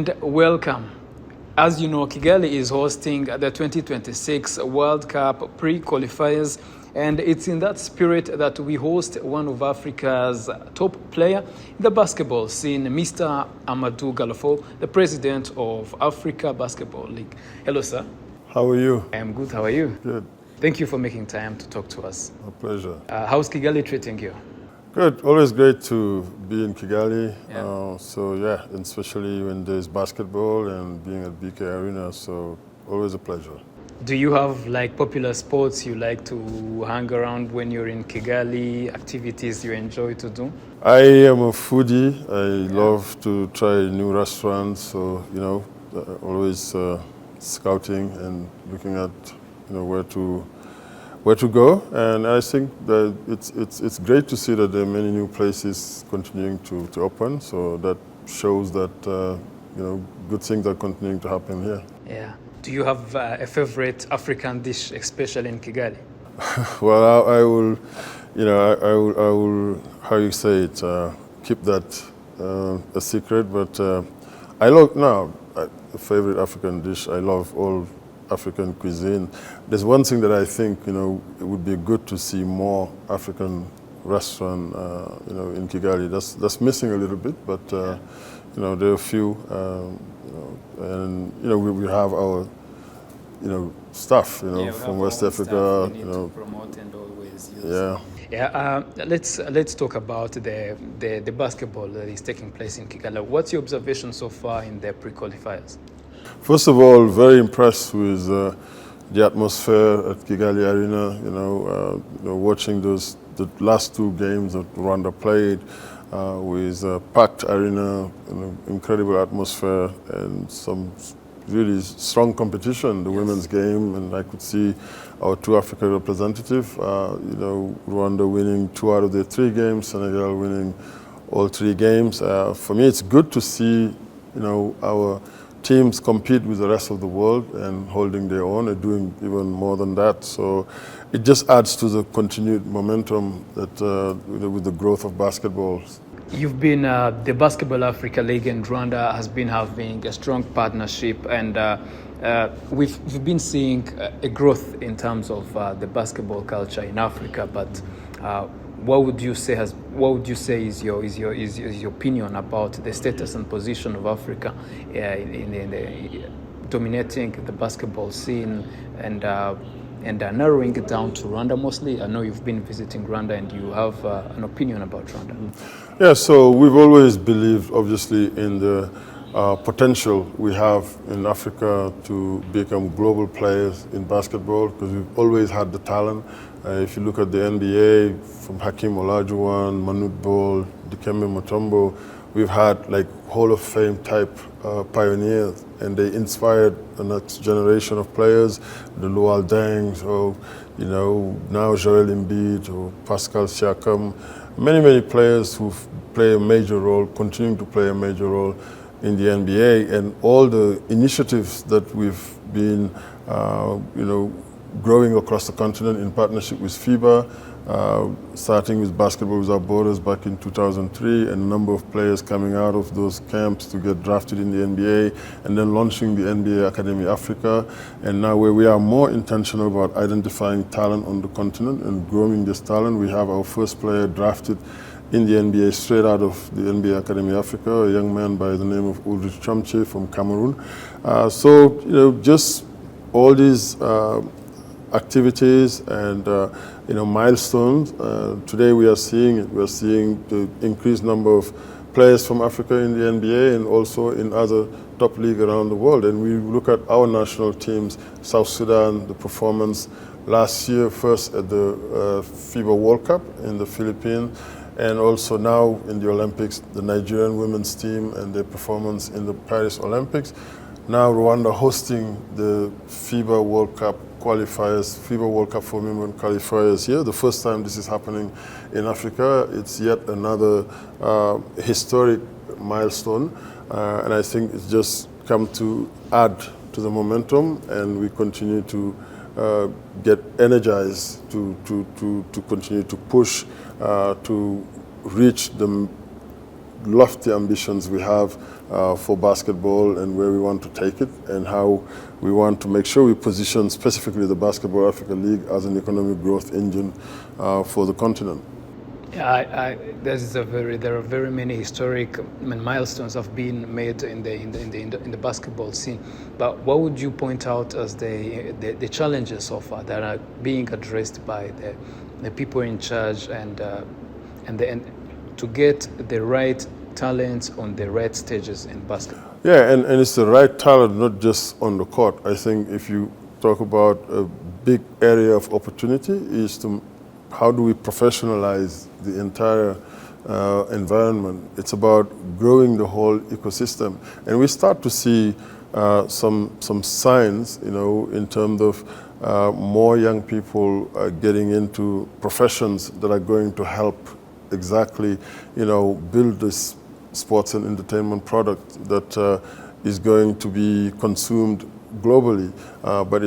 and welcome. As you know, Kigali is hosting the 2026 World Cup pre-qualifiers, and it's in that spirit that we host one of Africa's top player in the basketball scene, Mr. Amadou Gallo Fall, the president of Africa Basketball League. Hello, sir. How are you? I am good. How are you? Good. Thank you for making time to talk to us. A pleasure. How's Kigali treating you? Good. Always great to be in Kigali. Yeah. And especially when there's basketball and being at BK Arena, so always a pleasure. Do you have like popular sports you like to hang around when you're in Kigali, activities you enjoy to do? I am a foodie. I love to try new restaurants, so always scouting and looking at where to go, and I think that it's great to see that there are many new places continuing to open. So that shows that good things are continuing to happen here. Yeah. Do you have a favorite African dish, especially in Kigali? Well, I will, how you say it, keep that a secret. But I love a favorite African dish. I love all African cuisine. There's one thing that I think it would be good to see more African restaurant in Kigali. That's missing a little bit, but there are a few, and we have our stuff from West Africa. We need to promote and always use. Yeah. Yeah. Let's talk about the basketball that is taking place in Kigali. What's your observation so far in the pre-qualifiers? First of all, very impressed with the atmosphere at Kigali Arena. Watching the last two games that Rwanda played with a packed arena, incredible atmosphere, and some really strong competition. The women's game, and I could see our two African representatives. Rwanda winning 2 out of their 3 games, Senegal winning all 3 games. For me, it's good to see our teams compete with the rest of the world and holding their own and doing even more than that. So it just adds to the continued momentum that with the growth of basketball. You've been the Basketball Africa League and Rwanda has been having a strong partnership, and we've been seeing a growth in terms of the basketball culture in Africa. But what would you say is your opinion about the status and position of Africa in dominating the basketball scene and narrowing it down to Rwanda mostly? I know you've been visiting Rwanda and you have an opinion about Rwanda. Yeah, so we've always believed, obviously, in the potential we have in Africa to become global players in basketball, because we've always had the talent. If you look at the NBA, from Hakeem Olajuwon, Manute Bol, Dikembe Mutombo, we've had like Hall of Fame type pioneers, and they inspired the next generation of players, the Luol Dengs, or now Joel Embiid or Pascal Siakam, many players who play a major role, continuing to play a major role in the NBA, and all the initiatives that we've been growing across the continent in partnership with FIBA, starting with Basketball Without Borders back in 2003, and a number of players coming out of those camps to get drafted in the NBA, and then launching the NBA Academy Africa, and now where we are more intentional about identifying talent on the continent and growing this talent. We have our first player drafted in the NBA straight out of the NBA Academy Africa, a young man by the name of Ulrich Chomche from Cameroon. Just all these activities and milestones. Today we are seeing the increased number of players from Africa in the NBA and also in other top leagues around the world. And we look at our national teams, South Sudan, the performance last year, first at the FIBA World Cup in the Philippines, and also now in the Olympics, the Nigerian women's team and their performance in the Paris Olympics. Now Rwanda hosting the FIBA World Cup qualifiers, FIBA World Cup for Women qualifiers here. The first time this is happening in Africa. It's yet another historic milestone, and I think it's just come to add to the momentum, and we continue to get energized to continue to push to reach the lofty ambitions we have for basketball and where we want to take it and how we want to make sure we position specifically the Basketball Africa League as an economic growth engine for the continent. Yeah, there are very many historic milestones have been made in the basketball scene. But what would you point out as the challenges so far that are being addressed by the people in charge and to get the right talent on the right stages in basketball? Yeah, and it's the right talent, not just on the court. I think if you talk about a big area of opportunity is to how do we professionalize the entire environment. It's about growing the whole ecosystem. And we start to see some signs, in terms of more young people getting into professions that are going to help exactly, build this sports and entertainment product that is going to be consumed globally. But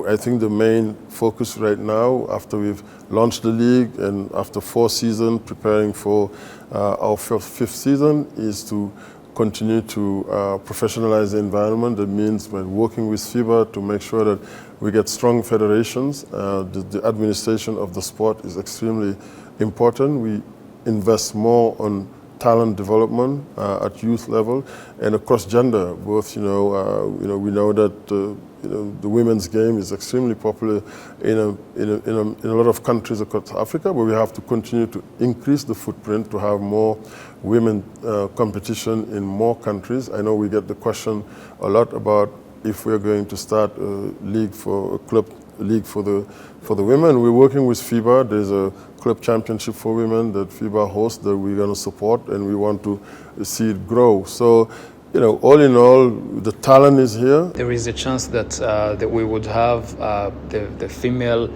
I think the main focus right now, after we've launched the league and after 4 seasons preparing for our fifth season, is to continue to professionalize the environment. That means we're working with FIBA to make sure that we get strong federations. The administration of the sport is extremely important. We invest more on talent development at youth level and across gender. Both, we know that the women's game is extremely popular in a lot of countries across Africa, but we have to continue to increase the footprint to have more women competition in more countries. I know we get the question a lot about if we're going to start a club league for the women. We're working with FIBA. There's a club championship for women that FIBA hosts that we're going to support, and we want to see it grow. So, all in all, the talent is here. There is a chance that we would have the female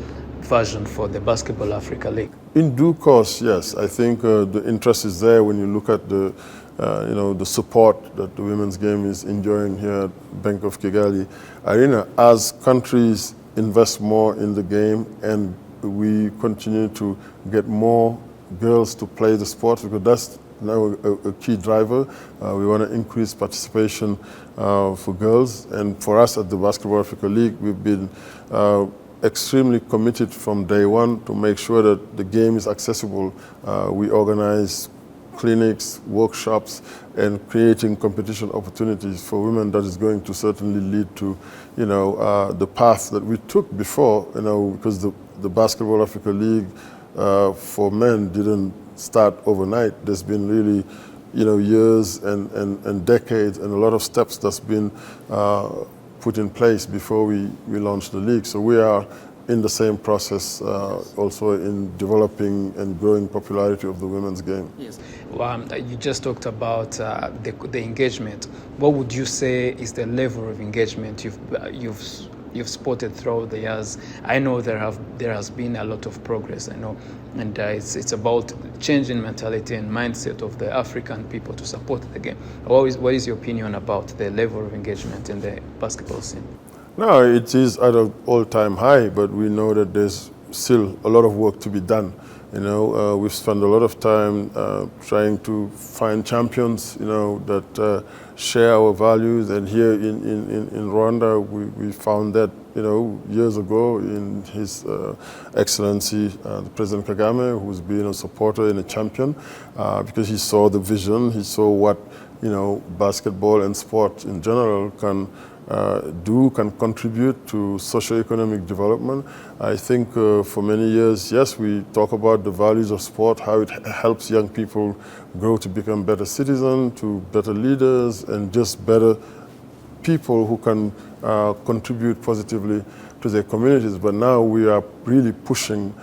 version for the Basketball Africa League. In due course, yes. I think the interest is there when you look at the support that the women's game is enjoying here at Bank of Kigali Arena. As countries invest more in the game and we continue to get more girls to play the sport, because that's now a key driver. We want to increase participation for girls, and for us at the Basketball Africa League, we've been extremely committed from day one to make sure that the game is accessible. We organize clinics, workshops, and creating competition opportunities for women that is going to certainly lead to, the path that we took before, because the Basketball Africa League for men didn't start overnight. There's been really, years and decades and a lot of steps that's been put in place before we launched the league. So we are in the same process also in developing and growing popularity of the women's game. Yes. Well, you just talked about the engagement. What would you say is the level of engagement you've spotted throughout the years? I know there has been a lot of progress. I know, and it's about changing mentality and mindset of the African people to support the game. What is your opinion about the level of engagement in the basketball scene? No, it is at an all-time high, but we know that there's still a lot of work to be done. We've spent a lot of time trying to find champions, that share our values. And here in Rwanda, we found that, years ago in His Excellency, the President Kagame, who's been a supporter and a champion, because he saw the vision, he saw what, basketball and sport in general can contribute to socio-economic development. I think for many years, yes, we talk about the values of sport, how it helps young people grow to become better citizens, to better leaders, and just better people who can contribute positively to their communities. But now we are really pushing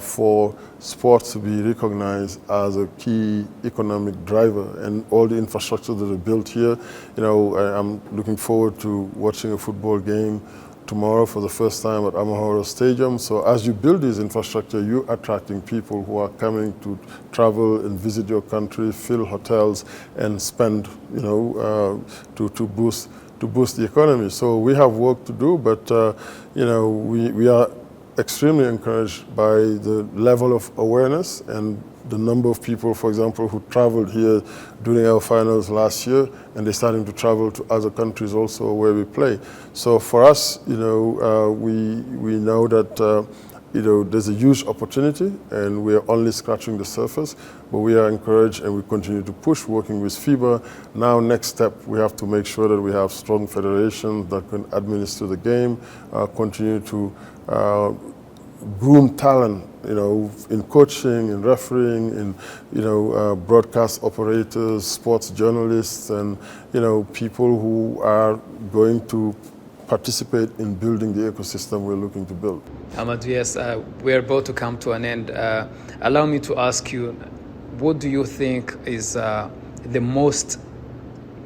for sports to be recognized as a key economic driver, and all the infrastructure that are built here. I'm looking forward to watching a football game tomorrow for the first time at Amahoro Stadium. So as you build this infrastructure, you're attracting people who are coming to travel and visit your country, fill hotels, and spend, to boost the economy. So we have work to do, but we are extremely encouraged by the level of awareness and the number of people, for example, who traveled here during our finals last year, and they're starting to travel to other countries also where we play. So for us, we know that there's a huge opportunity, and we are only scratching the surface, but we are encouraged and we continue to push, working with FIBA. Now, next step, we have to make sure that we have strong federations that can administer the game, continue to groom talent, in coaching, in refereeing, in broadcast operators, sports journalists, and people who are going to participate in building the ecosystem we're looking to build. Amadou, yes, we're about to come to an end. Allow me to ask you, what do you think is the most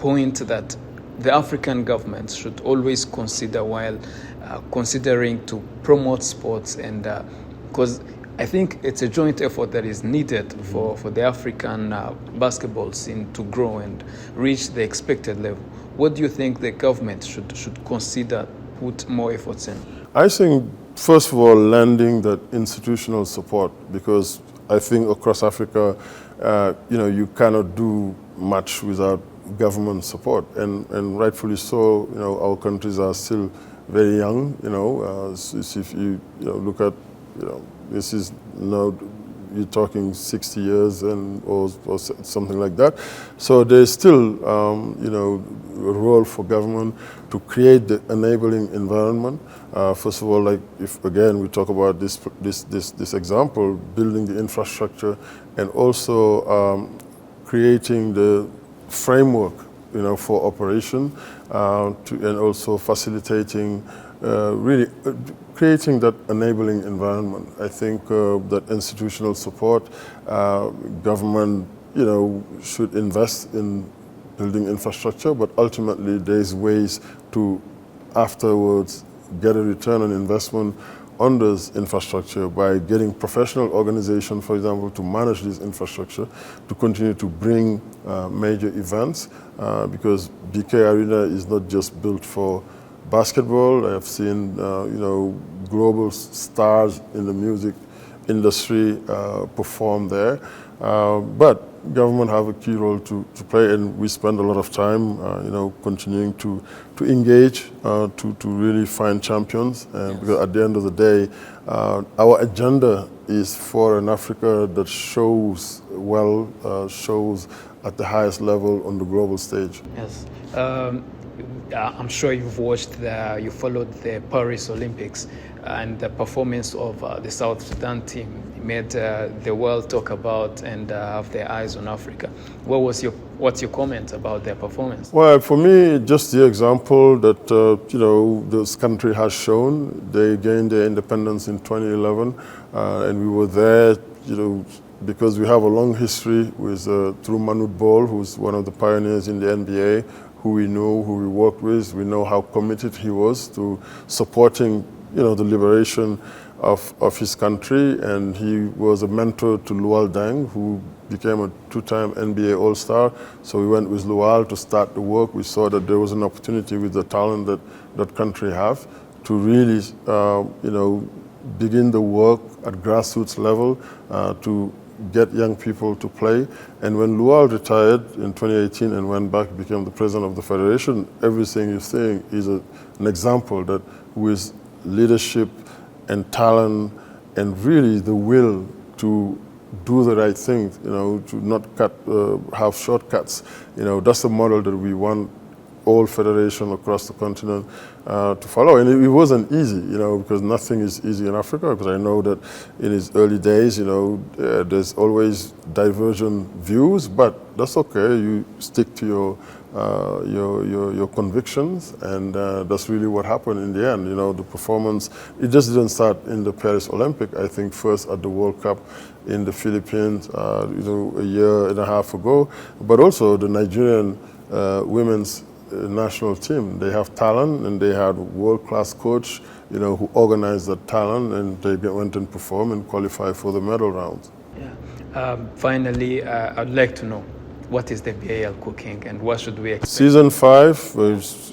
point that the African governments should always consider while considering to promote sports? And because I think it's a joint effort that is needed for the African basketball scene to grow and reach the expected level. What do you think the government should consider, put more efforts in? I think, first of all, lending that institutional support, because I think across Africa, you cannot do much without government support, and rightfully so. Our countries are still very young. If you look at, this is now, you're talking 60 years or something like that. So there's still, a role for government to create the enabling environment. First of all, like if again we talk about this example, building the infrastructure, and also creating the framework, for operation, and also facilitating, really creating that enabling environment. I think that institutional support, government, should invest in building infrastructure, but ultimately there's ways to afterwards get a return on investment on this infrastructure by getting professional organizations, for example, to manage this infrastructure, to continue to bring major events, because BK Arena is not just built for basketball. I have seen, global stars in the music industry perform there, but government have a key role to play, and we spend a lot of time, continuing to engage, to really find champions, because at the end of the day, our agenda is for an Africa that shows well, shows at the highest level on the global stage. Yes. I'm sure you've watched you followed the Paris Olympics, and the performance of the South Sudan team made the world talk about and have their eyes on Africa. What's your comment about their performance? Well, for me, just the example that this country has shown. They gained their independence in 2011, and we were there, because we have a long history with through Amadou Gallo, who's one of the pioneers in the NBA, who we know, who we worked with. We know how committed he was to supporting, the liberation of his country, and he was a mentor to Luol Deng, who became a two-time NBA All-Star. So we went with Luol to start the work. We saw that there was an opportunity with the talent that country have to really, begin the work at grassroots level to get young people to play. And when Luol retired in 2018 and went back, became the president of the federation, everything you're saying is an example that with leadership and talent and really the will to do the right thing, to not have shortcuts, that's the model that we want all federations across the continent to follow. And it wasn't easy, because nothing is easy in Africa, because I know that in its early days, there's always divergent views, but that's okay. You stick to your convictions, and that's really what happened in the end. The performance, it just didn't start in the Paris Olympic. I think first at the World Cup in the Philippines, a year and a half ago, but also the Nigerian women's national team. They have talent, and they had a world-class coach, who organized that talent, and they went and performed and qualified for the medal rounds. Yeah. Finally, I'd like to know, what is the BAL cooking and what should we expect? Season 5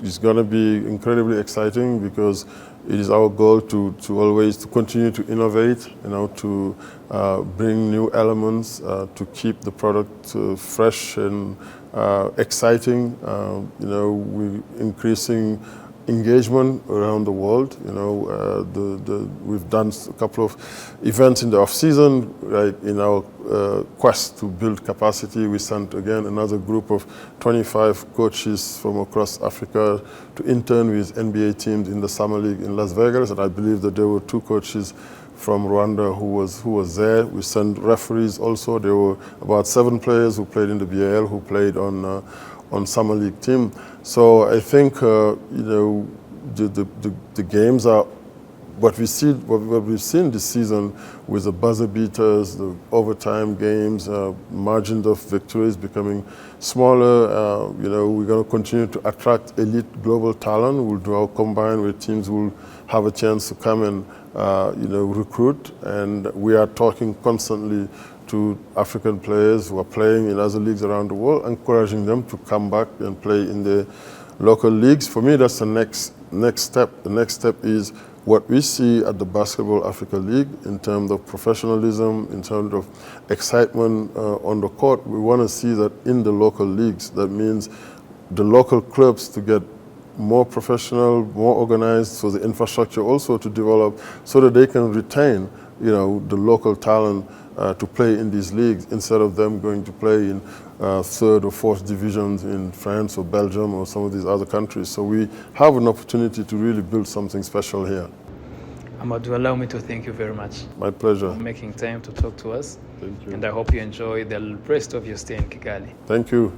is going to be incredibly exciting because it is our goal to always to continue to innovate, to bring new elements, to keep the product fresh and exciting. We're increasing engagement around the world. We've done a couple of events in the off-season, right? In our quest to build capacity, we sent again another group of 25 coaches from across Africa to intern with NBA teams in the summer league in Las Vegas, and I believe that there were 2 coaches from Rwanda who was there. We sent referees also. There were about 7 players who played in the BAL who played on summer league team. So I think the games are what we've seen this season with the buzzer beaters, the overtime games, margins of victories becoming smaller. We're going to continue to attract elite global talent. We'll do our combine where teams will have a chance to come and recruit, and we are talking constantly to African players who are playing in other leagues around the world, encouraging them to come back and play in the local leagues. For me, that's the next step. The next step is what we see at the Basketball Africa League in terms of professionalism, in terms of excitement on the court. We want to see that in the local leagues. That means the local clubs to get more professional, more organized, so the infrastructure also to develop so that they can retain, the local talent to play in these leagues instead of them going to play in 3rd or 4th divisions in France or Belgium or some of these other countries. So we have an opportunity to really build something special here. Amadou, allow me to thank you very much. My pleasure. For making time to talk to us. Thank you. And I hope you enjoy the rest of your stay in Kigali. Thank you.